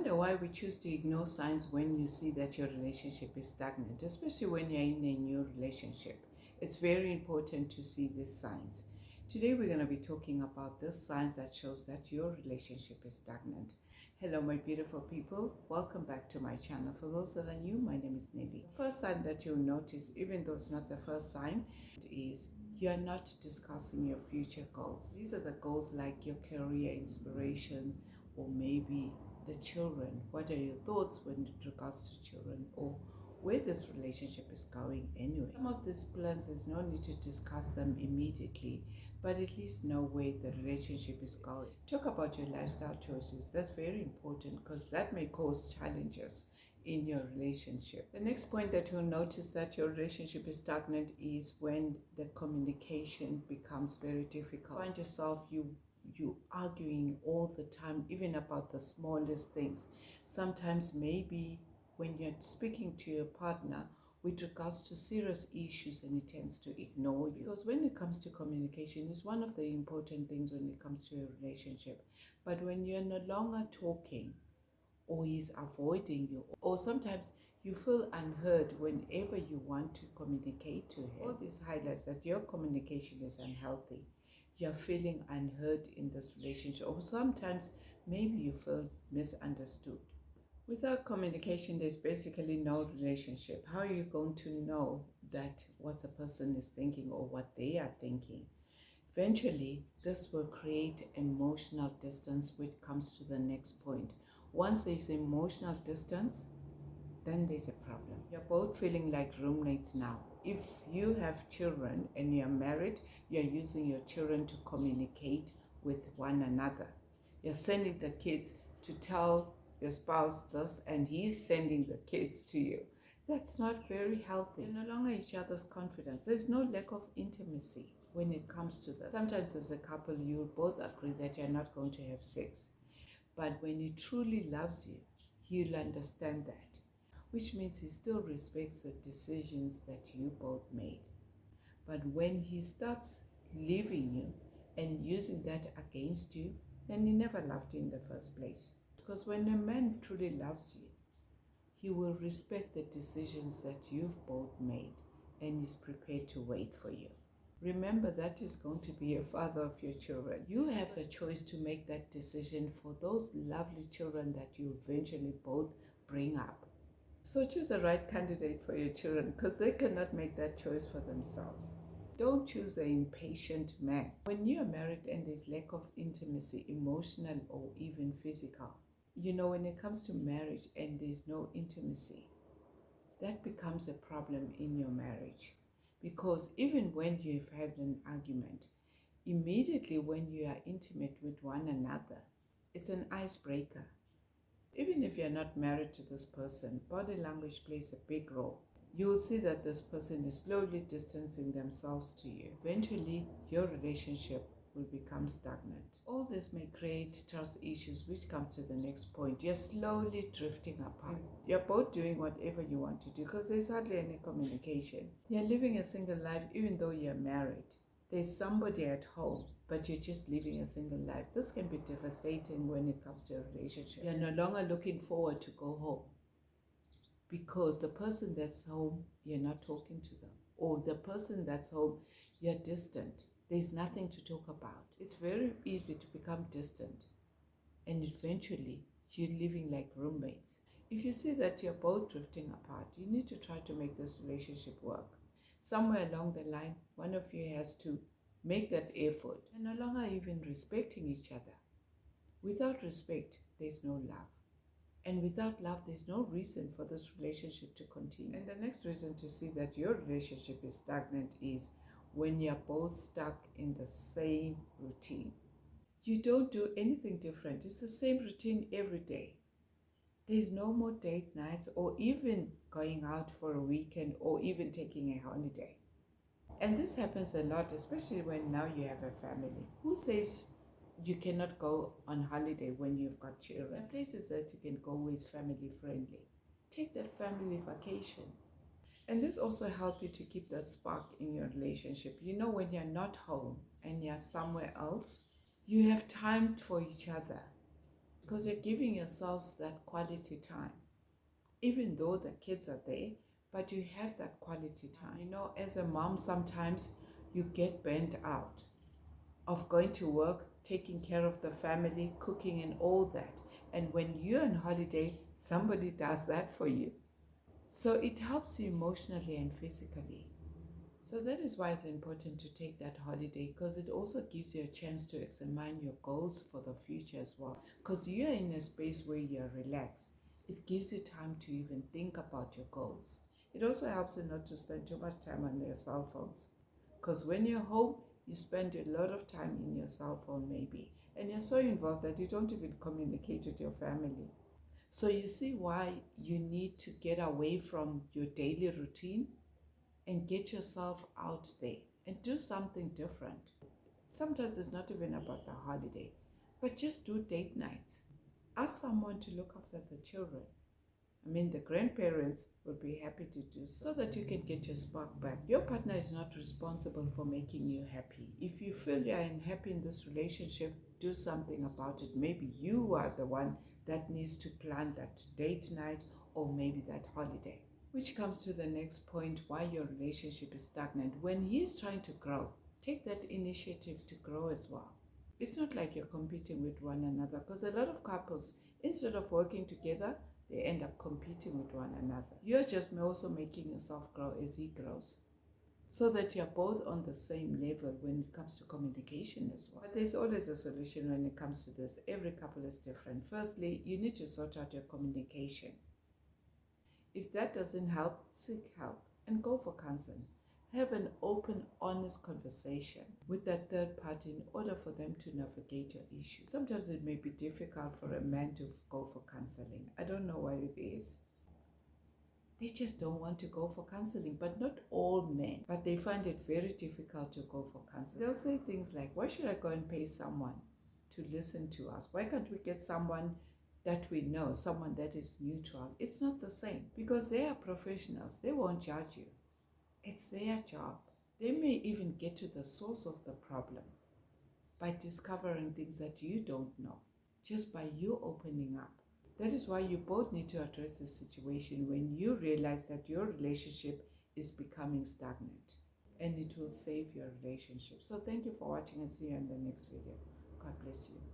wonder why we choose to ignore signs when you see that your relationship is stagnant, especially when you're in a new relationship. It's very important to see these signs. Today we're going to be talking about the signs that shows that your relationship is stagnant. Hello my beautiful people, welcome back to my channel. For those that are new, my name is Nelly. The first sign that you'll notice, even though it's not the first sign, is you're not discussing your future goals. These are the goals like your career, inspiration, or maybe the children. What are your thoughts when it regards to children, or where this relationship is going anyway? Some of these plans, there's no need to discuss them immediately, but at least know where the relationship is going. Talk about your lifestyle choices. That's very important because that may cause challenges in your relationship. The next point that you'll notice that your relationship is stagnant is when the communication becomes very difficult. Find yourself you arguing all the time, even about the smallest things. Sometimes maybe when you're speaking to your partner with regards to serious issues, and he tends to ignore you, because when it comes to communication, it's one of the important things when it comes to a relationship. But when you're no longer talking, or he's avoiding you, or sometimes you feel unheard whenever you want to communicate to him, all this highlights that your communication is unhealthy. You're feeling unheard in this relationship, or sometimes maybe you feel misunderstood. Without communication, there's basically no relationship. How are you going to know that what the person is thinking or what they are thinking? Eventually, this will create emotional distance, which comes to the next point. Once there's emotional distance, then there's a problem. You're both feeling like roommates now. If you have children and you're married, you're using your children to communicate with one another. You're sending the kids to tell your spouse this, and he's sending the kids to you. That's not very healthy. You're no longer each other's confidence. There's no lack of intimacy when it comes to this. Sometimes as a couple, you both agree that you're not going to have sex. But when he truly loves you, he'll understand that, which means he still respects the decisions that you both made. But when he starts leaving you and using that against you, then he never loved you in the first place. Because when a man truly loves you, he will respect the decisions that you've both made, and is prepared to wait for you. Remember, that is going to be a father of your children. You have a choice to make that decision for those lovely children that you eventually both bring up. So choose the right candidate for your children, because they cannot make that choice for themselves. Don't choose an impatient man. When you are married and there's lack of intimacy, emotional or even physical, when it comes to marriage and there's no intimacy, that becomes a problem in your marriage. Because even when you've had an argument, immediately when you are intimate with one another, it's an icebreaker. Even if you're not married to this person, body language plays a big role. You will see that this person is slowly distancing themselves to you. Eventually, your relationship will become stagnant. All this may create trust issues, which come to the next point. You're slowly drifting apart. You're both doing whatever you want to do because there's hardly any communication. You're living a single life even though you're married. There's somebody at home, but you're just living a single life. This can be devastating when it comes to a relationship. You're no longer looking forward to go home because the person that's home, you're not talking to them. Or the person that's home, you're distant. There's nothing to talk about. It's very easy to become distant, and eventually you're living like roommates. If you see that you're both drifting apart, you need to try to make this relationship work. Somewhere along the line, one of you has to make that effort. You're no longer even respecting each other. Without respect, there's no love. And without love, there's no reason for this relationship to continue. And the next reason to see that your relationship is stagnant is when you're both stuck in the same routine. You don't do anything different. It's the same routine every day. There's no more date nights or even going out for a weekend or even taking a holiday. And this happens a lot, especially when now you have a family. Who says you cannot go on holiday when you've got children? There are places that you can go with family friendly. Take that family vacation. And this also helps you to keep that spark in your relationship. When you're not home and you're somewhere else, you have time for each other. because you're giving yourselves that quality time. Even though the kids are there, but you have that quality time. You know, as a mom, sometimes you get burnt out of going to work, taking care of the family, cooking and all that. And when you're on holiday, somebody does that for you. So it helps you emotionally and physically. So that is why it's important to take that holiday, because it also gives you a chance to examine your goals for the future as well. Because you're in a space where you're relaxed. It gives you time to even think about your goals. It also helps you not to spend too much time on your cell phones. Because when you're home, you spend a lot of time in your cell phone maybe. And you're so involved that you don't even communicate with your family. So you see why you need to get away from your daily routine and get yourself out there and do something different. Sometimes it's not even about the holiday, but just do date nights. Ask someone to look after the children. I mean, the grandparents would be happy to do so that you can get your spark back. Your partner is not responsible for making you happy. If you feel you're unhappy in this relationship, do something about it. Maybe you are the one that needs to plan that date night or maybe that holiday. Which comes to the next point, why your relationship is stagnant. When he's trying to grow, take that initiative to grow as well. It's not like you're competing with one another, because a lot of couples, instead of working together, they end up competing with one another. You're just also making yourself grow as he grows, so that you're both on the same level when it comes to communication as well. But there's always a solution when it comes to this. Every couple is different. Firstly, you need to sort out your communication. If that doesn't help, seek help and go for counseling. Have an open, honest conversation with that third party in order for them to navigate your issue. Sometimes it may be difficult for a man to go for counseling. I don't know what it is. They just don't want to go for counseling, but not all men. But they find it very difficult to go for counseling. They'll say things like, why should I go and pay someone to listen to us? Why can't we get someone that we know, someone that is neutral? It's not the same, because they are professionals. They won't judge you. It's their job. They may even get to the source of the problem by discovering things that you don't know, just by you opening up. That is why you both need to address the situation when you realize that your relationship is becoming stagnant, and it will save your relationship. So thank you for watching, and see you in the next video. God bless you.